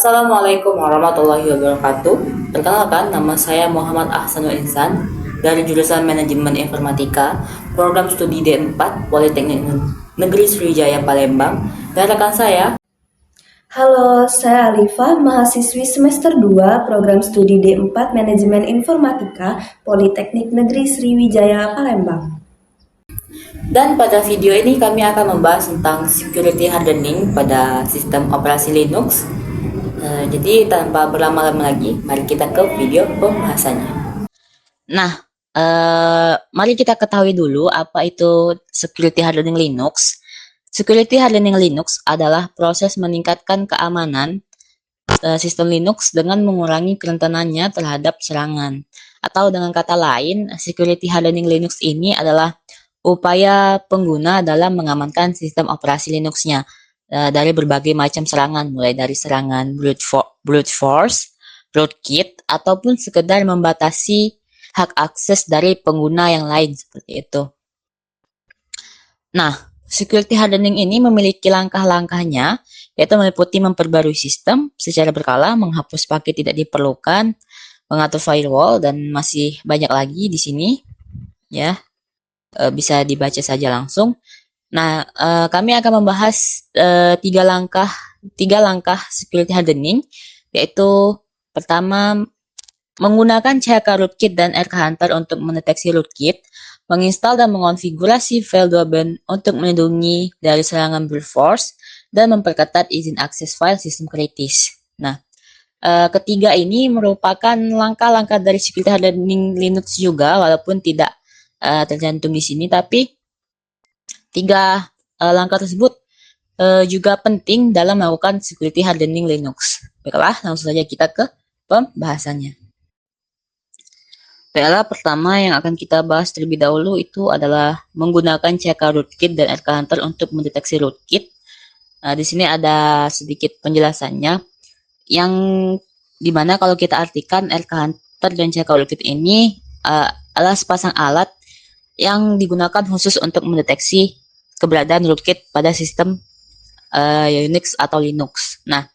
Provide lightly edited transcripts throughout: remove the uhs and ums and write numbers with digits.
Assalamualaikum warahmatullahi wabarakatuh. Perkenalkan, nama saya Muhammad Ahsanul Insan dari jurusan Manajemen Informatika, program studi D4 Politeknik Negeri Sriwijaya Palembang. Dan rekan saya. Halo, saya Alifa, mahasiswi semester 2 program studi D4 Manajemen Informatika Politeknik Negeri Sriwijaya Palembang. Dan pada video ini kami akan membahas tentang security hardening pada sistem operasi Linux. Jadi tanpa berlama-lama lagi, mari kita ke video pembahasannya. Nah, mari kita ketahui dulu apa itu security hardening Linux. Security hardening Linux adalah proses meningkatkan keamanan sistem Linux dengan mengurangi kerentanannya terhadap serangan. Atau dengan kata lain, security hardening Linux ini adalah upaya pengguna dalam mengamankan sistem operasi Linux-nya dari berbagai macam serangan, mulai dari serangan brute force, rootkit, ataupun sekedar membatasi hak akses dari pengguna yang lain seperti itu. Nah, security hardening ini memiliki langkah-langkahnya, yaitu meliputi memperbarui sistem secara berkala, menghapus paket tidak diperlukan, mengatur firewall, dan masih banyak lagi di sini, ya. Bisa dibaca saja langsung. Nah, kami akan membahas tiga langkah security hardening, yaitu pertama, menggunakan CHK rootkit dan RK Hunter untuk mendeteksi rootkit, menginstal dan mengonfigurasi file 2bin untuk melindungi dari serangan brute force, dan memperketat izin akses file sistem kritis. Nah, ketiga ini merupakan langkah-langkah dari security hardening Linux juga, walaupun tidak tercantum di sini, tapi tiga langkah tersebut juga penting dalam melakukan security hardening Linux. Baiklah, langsung saja kita ke pembahasannya. Baiklah, pertama yang akan kita bahas terlebih dahulu itu adalah menggunakan CHK rootkit dan RK Hunter untuk mendeteksi rootkit. Di sini ada sedikit penjelasannya, yang dimana kalau kita artikan RK Hunter dan CHK rootkit ini adalah sepasang alat yang digunakan khusus untuk mendeteksi keberadaan rootkit pada sistem Unix atau Linux. Nah,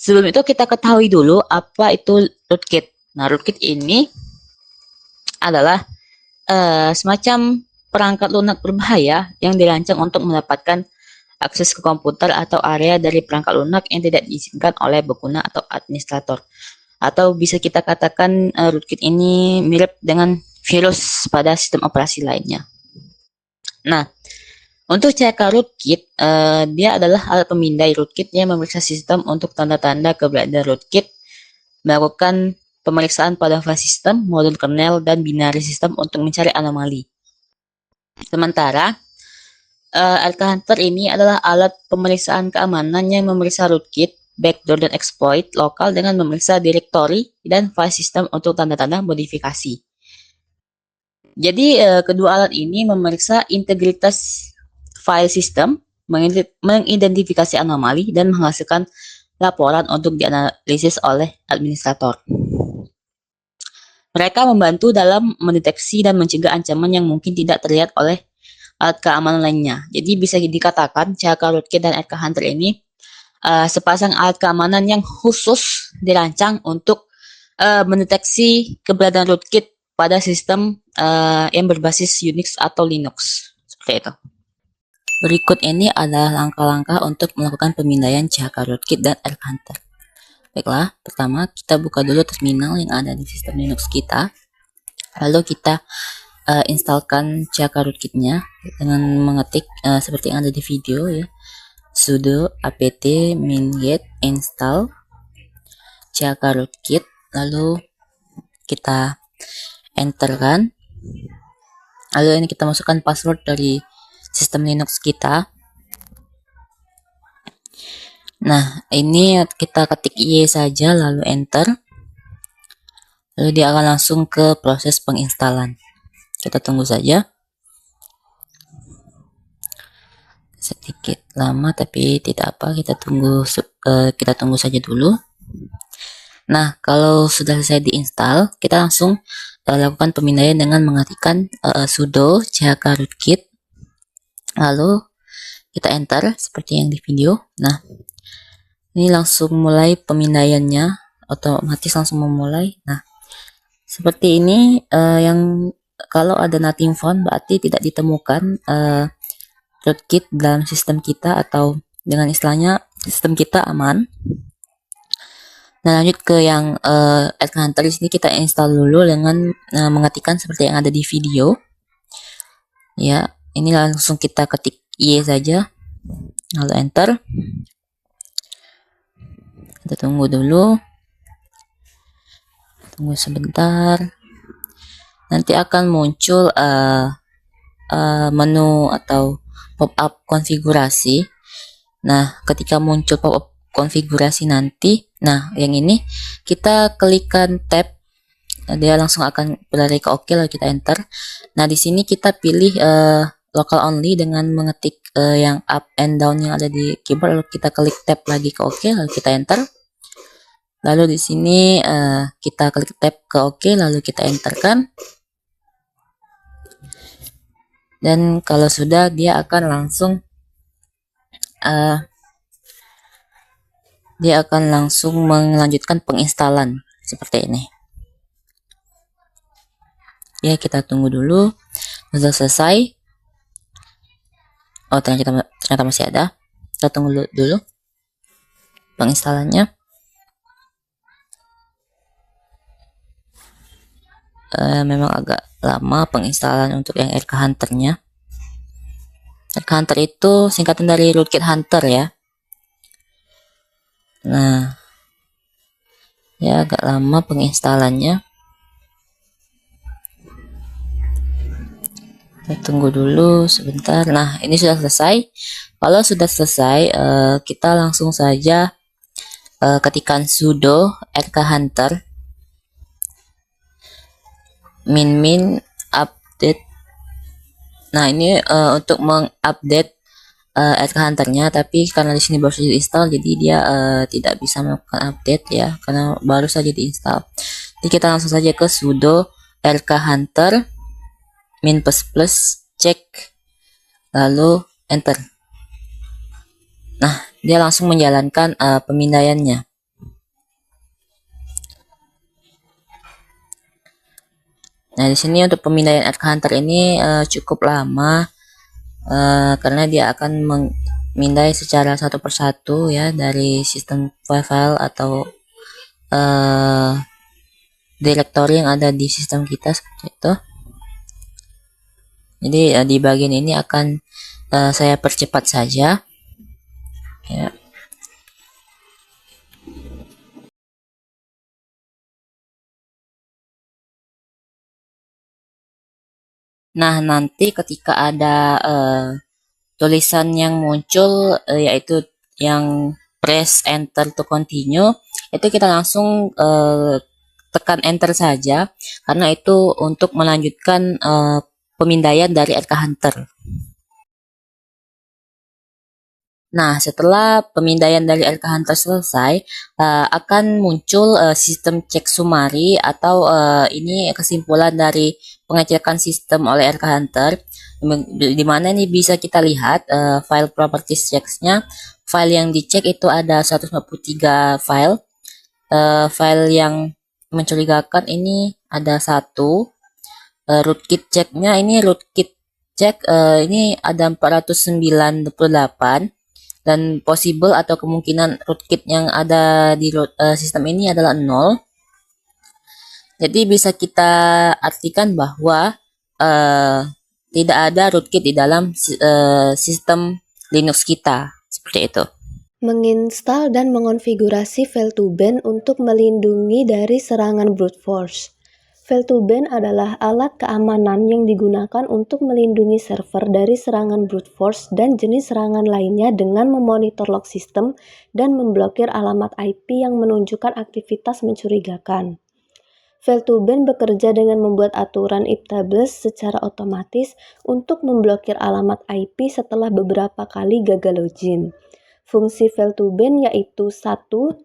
sebelum itu kita ketahui dulu apa itu rootkit. Nah, rootkit ini adalah semacam perangkat lunak berbahaya yang dirancang untuk mendapatkan akses ke komputer atau area dari perangkat lunak yang tidak diizinkan oleh pengguna atau administrator. Atau bisa kita katakan rootkit ini mirip dengan virus pada sistem operasi lainnya. Nah, untuk CHK rootkit, dia adalah alat pemindai rootkit yang memeriksa sistem untuk tanda-tanda keberadaan rootkit, melakukan pemeriksaan pada file sistem, modul kernel, dan binary sistem untuk mencari anomali. Sementara, RK Hunter ini adalah alat pemeriksaan keamanan yang memeriksa rootkit, backdoor, dan exploit lokal dengan memeriksa directory dan file system untuk tanda-tanda modifikasi. Jadi, kedua alat ini memeriksa integritas file system, mengidentifikasi anomali, dan menghasilkan laporan untuk dianalisis oleh administrator. Mereka membantu dalam mendeteksi dan mencegah ancaman yang mungkin tidak terlihat oleh alat keamanan lainnya. Jadi bisa dikatakan CHK rootkit dan RK Hunter ini sepasang alat keamanan yang khusus dirancang untuk mendeteksi keberadaan rootkit pada sistem yang berbasis Unix atau Linux. Seperti itu. Berikut ini adalah langkah-langkah untuk melakukan pemindaian CHK rootkit dan RK Hunter. Baiklah, pertama kita buka dulu terminal yang ada di sistem Linux kita. Lalu kita instalkan CHK rootkitnya dengan mengetik seperti yang ada di video ya. Sudo apt minget install CHK rootkit, lalu kita enterkan. Lalu ini kita masukkan password dari sistem Linux kita. Nah, ini kita ketik Y saja lalu enter. Lalu dia akan langsung ke proses penginstalan. Kita tunggu saja. Sedikit lama tapi tidak apa, kita tunggu saja dulu. Nah, kalau sudah selesai diinstal, kita langsung lakukan pemindaian dengan mengetikkan sudo chk rootkit, lalu kita enter seperti yang di video. Nah, Ini langsung mulai pemindaiannya, otomatis langsung memulai. Nah, seperti ini yang kalau ada nothing found berarti tidak ditemukan rootkit dalam sistem kita, atau dengan istilahnya sistem kita aman. Nah, lanjut ke yang Hunter. Di sini kita install dulu dengan mengetikkan seperti yang ada di video. Ya, ini langsung kita ketik Y saja, lalu enter. Kita tunggu dulu, tunggu sebentar. Nanti akan muncul menu atau pop-up konfigurasi. Nah, ketika muncul pop-up konfigurasi nanti, nah yang ini kita klikkan tab, dia langsung akan berlari ke OK, lalu kita enter. Nah, di sini kita pilih local only dengan mengetik yang up and down yang ada di keyboard, lalu kita klik tab lagi ke OK, lalu kita enter. Lalu di sini kita klik tab ke OK, lalu kita enterkan. Dan kalau sudah, dia akan langsung melanjutkan penginstalan seperti ini. Ya, kita tunggu dulu. Sudah selesai. Oh, ternyata masih ada. Kita tunggu dulu penginstalannya. Memang agak lama penginstalan untuk yang RK Hunter-nya. RK Hunter itu singkatan dari Rootkit Hunter ya. Nah, ya agak lama penginstalannya. Kita tunggu dulu sebentar. Nah, ini sudah selesai. Kalau sudah selesai, kita langsung saja ketikkan sudo RK Hunter min update. Nah, ini untuk mengupdate RK Hunter-nya, tapi karena di sini baru saja diinstal, jadi dia tidak bisa melakukan update ya, karena baru saja diinstal. Jadi kita langsung saja ke sudo RK Hunter min cek, lalu enter. Nah, dia langsung menjalankan pemindaiannya. Nah, di sini untuk pemindaian RK Hunter ini cukup lama karena dia akan memindai secara satu persatu ya dari sistem file atau directory yang ada di sistem kita seperti itu. Jadi di bagian ini akan saya percepat saja ya. Nah, nanti ketika ada tulisan yang muncul yaitu yang press enter to continue, itu kita langsung tekan enter saja, karena itu untuk melanjutkan pemindaian dari RK Hunter. Nah, setelah pemindaian dari RK Hunter selesai, akan muncul sistem cek sumari atau ini kesimpulan dari pengecekan sistem oleh RK Hunter, di mana ini bisa kita lihat file properties checks-nya. File yang dicek itu ada 153 file. File yang mencurigakan ini ada satu. Rootkit check-nya ini rootkit check ini ada 498, dan possible atau kemungkinan rootkit yang ada di sistem ini adalah 0. Jadi bisa kita artikan bahwa tidak ada rootkit di dalam sistem Linux kita, seperti itu. Menginstal dan mengonfigurasi Fail2ban untuk melindungi dari serangan brute force. Fail2ban adalah alat keamanan yang digunakan untuk melindungi server dari serangan brute force dan jenis serangan lainnya dengan memonitor log sistem dan memblokir alamat IP yang menunjukkan aktivitas mencurigakan. Fail2ban bekerja dengan membuat aturan if tables secara otomatis untuk memblokir alamat IP setelah beberapa kali gagal login. Fungsi Fail2ban yaitu 1.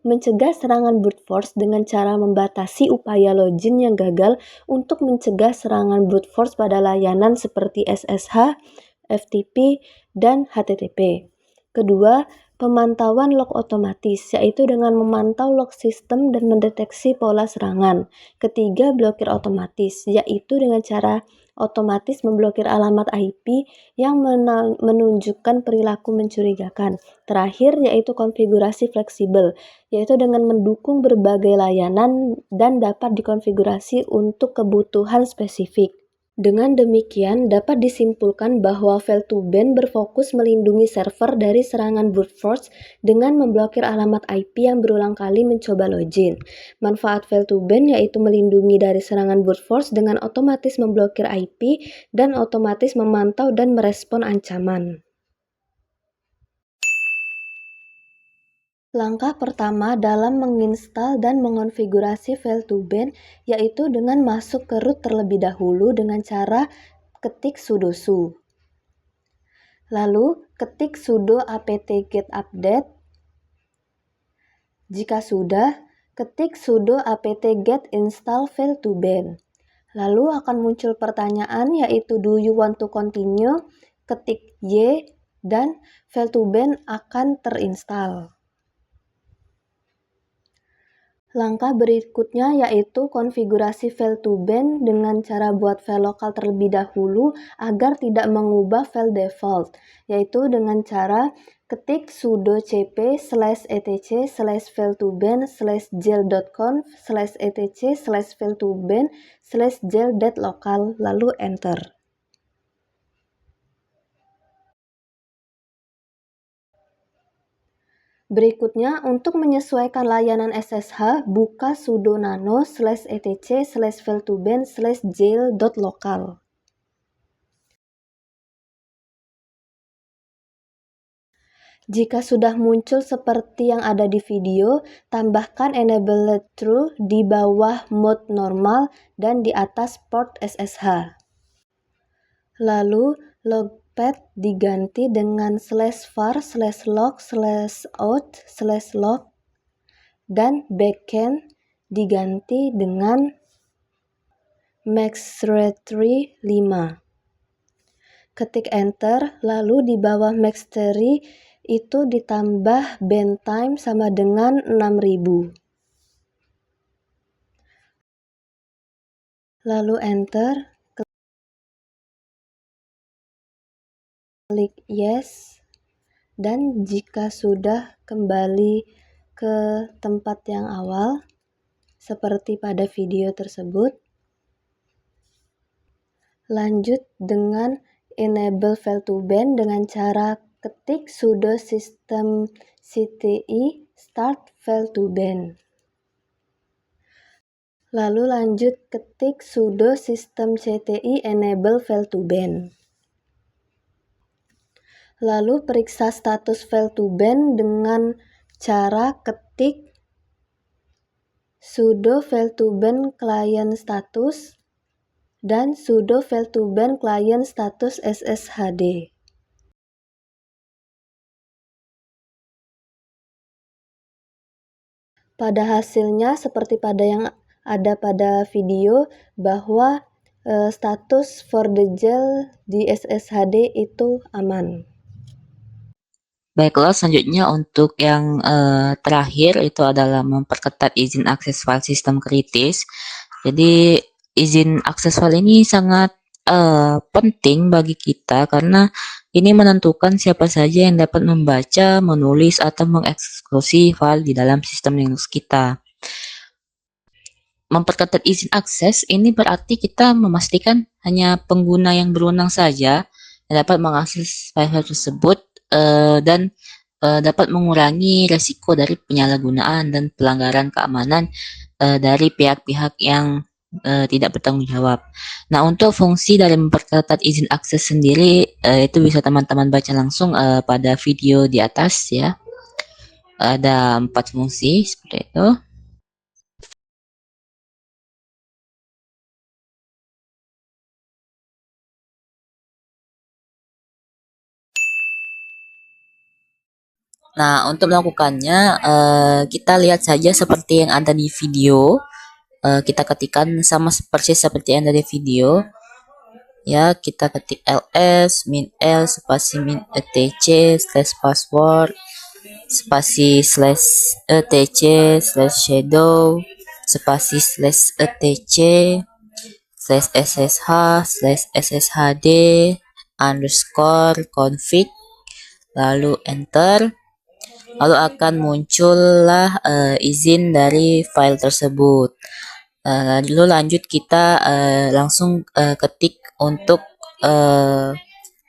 Mencegah serangan brute force dengan cara membatasi upaya login yang gagal untuk mencegah serangan brute force pada layanan seperti SSH, FTP, dan HTTP. Kedua, Pemantauan log otomatis, yaitu dengan memantau log sistem dan mendeteksi pola serangan. Ketiga, blokir otomatis, yaitu dengan cara otomatis memblokir alamat IP yang menunjukkan perilaku mencurigakan. Terakhir, yaitu konfigurasi fleksibel, yaitu dengan mendukung berbagai layanan dan dapat dikonfigurasi untuk kebutuhan spesifik. Dengan demikian, dapat disimpulkan bahwa Fail2ban berfokus melindungi server dari serangan brute force dengan memblokir alamat IP yang berulang kali mencoba login. Manfaat Fail2ban yaitu melindungi dari serangan brute force dengan otomatis memblokir IP dan otomatis memantau dan merespon ancaman. Langkah pertama dalam menginstal dan mengonfigurasi Fail2ban yaitu dengan masuk ke root terlebih dahulu dengan cara ketik sudo su. Lalu ketik sudo apt-get update. Jika sudah, ketik sudo apt-get install Fail2ban. Lalu akan muncul pertanyaan yaitu do you want to continue? Ketik Y dan Fail2ban akan terinstall. Langkah berikutnya yaitu konfigurasi Fail2ban dengan cara buat file lokal terlebih dahulu agar tidak mengubah file default, yaitu dengan cara ketik sudo cp/etc/fail2ban/etc/fail2ban/jail.conf/etc/fail2ban/jail.local lalu enter. Berikutnya, untuk menyesuaikan layanan SSH, buka sudo nano/etc/fail2ban/jail.local. Jika sudah muncul seperti yang ada di video, tambahkan enable true di bawah mode normal dan di atas port SSH. Lalu, logpath diganti dengan /var/log/out/log dan backend diganti dengan maxtree 5. Ketik enter, lalu di bawah maxtree itu ditambah bantime sama dengan 6000. Lalu enter, klik yes, dan jika sudah kembali ke tempat yang awal, seperti pada video tersebut, lanjut dengan enable Fail2ban dengan cara ketik sudo systemctl start Fail2ban. Lalu lanjut ketik sudo systemctl enable Fail2ban. Lalu periksa status Fail2ban dengan cara ketik sudo Fail2ban client status dan sudo Fail2ban client status sshd. Pada hasilnya seperti pada yang ada pada video bahwa status for the jail di sshd itu aman. Baiklah, selanjutnya untuk yang terakhir itu adalah memperketat izin akses file sistem kritis. Jadi izin akses file ini sangat penting bagi kita karena ini menentukan siapa saja yang dapat membaca, menulis, atau mengeksekusi file di dalam sistem Linux kita. Memperketat izin akses ini berarti kita memastikan hanya pengguna yang berwenang saja yang dapat mengakses file-file tersebut dan dapat mengurangi resiko dari penyalahgunaan dan pelanggaran keamanan dari pihak-pihak yang tidak bertanggung jawab. Nah, untuk fungsi dari memperketat izin akses sendiri itu bisa teman-teman baca langsung pada video di atas ya. Ada 4 fungsi seperti itu. Nah, untuk melakukannya, kita lihat saja seperti yang ada di video. Kita ketikkan sama persis seperti yang ada di video. Ya, kita ketik ls min l spasi min etc /password. spasi slash etc slash shadow spasi slash etc slash ssh slash sshd underscore config, lalu enter. Lalu akan muncullah izin dari file tersebut. Lalu lanjut kita langsung ketik untuk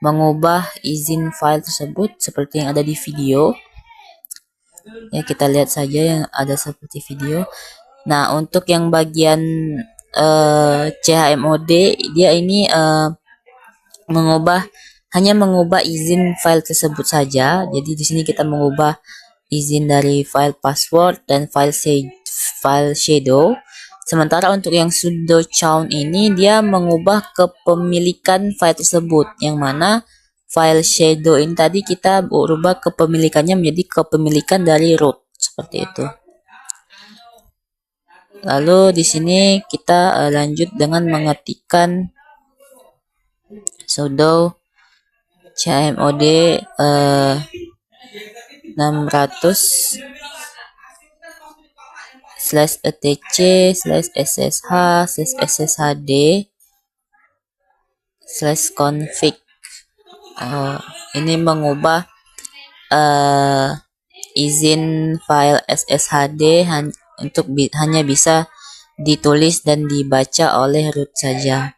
mengubah izin file tersebut seperti yang ada di video. Ya, kita lihat saja yang ada seperti video. Nah, untuk yang bagian chmod, dia ini hanya mengubah izin file tersebut saja. Jadi di sini kita mengubah izin dari file password dan file shadow. Sementara untuk yang sudo chown ini dia mengubah kepemilikan file tersebut, yang mana file shadow ini tadi kita berubah kepemilikannya menjadi kepemilikan dari root seperti itu. Lalu di sini kita lanjut dengan mengetikkan sudo chmod 600 slash etc slash ssh slash sshd slash config. Ini mengubah izin file sshd untuk hanya bisa ditulis dan dibaca oleh root saja.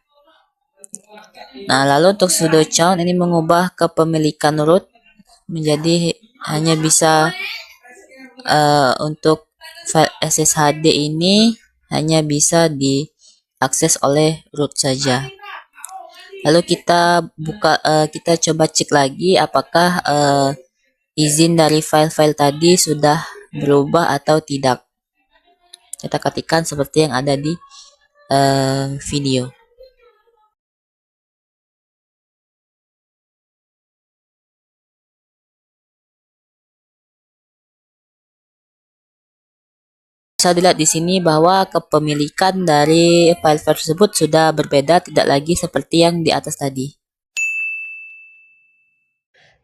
Nah, lalu untuk sudo chown ini mengubah kepemilikan root menjadi hanya bisa untuk file sshd ini hanya bisa diakses oleh root saja. Lalu kita kita coba cek lagi apakah izin dari file-file tadi sudah berubah atau tidak. Kita ketikkan seperti yang ada di video. Bisa dilihat di sini bahwa kepemilikan dari file-file tersebut sudah berbeda, tidak lagi seperti yang di atas tadi.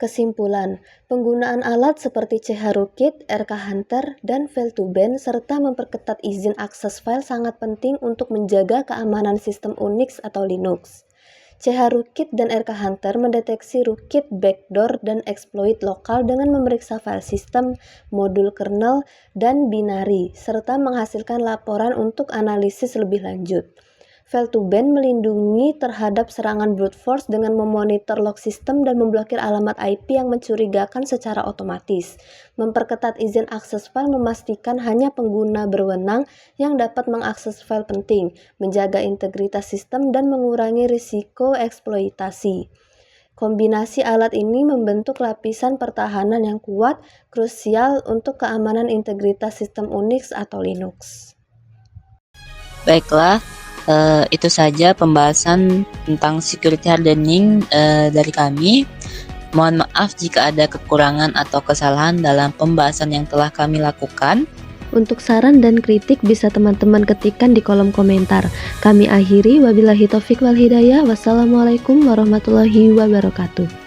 Kesimpulan, penggunaan alat seperti chrootkit, rkhunter, dan fail2ban serta memperketat izin akses file sangat penting untuk menjaga keamanan sistem Unix atau Linux. Chrootkit dan rkhunter mendeteksi rootkit, backdoor, dan exploit lokal dengan memeriksa file sistem, modul kernel, dan binary, serta menghasilkan laporan untuk analisis lebih lanjut. Fail2ban melindungi terhadap serangan brute force dengan memonitor log sistem dan memblokir alamat IP yang mencurigakan secara otomatis. Memperketat izin akses file memastikan hanya pengguna berwenang yang dapat mengakses file penting, menjaga integritas sistem, dan mengurangi risiko eksploitasi. Kombinasi alat ini membentuk lapisan pertahanan yang kuat, krusial untuk keamanan integritas sistem Unix atau Linux. Baiklah, itu saja pembahasan tentang security hardening dari kami. Mohon maaf jika ada kekurangan atau kesalahan dalam pembahasan yang telah kami lakukan. Untuk saran dan kritik bisa teman-teman ketikkan di kolom komentar. Kami akhiri, wabillahi taufik wal hidayah. Wassalamualaikum warahmatullahi wabarakatuh.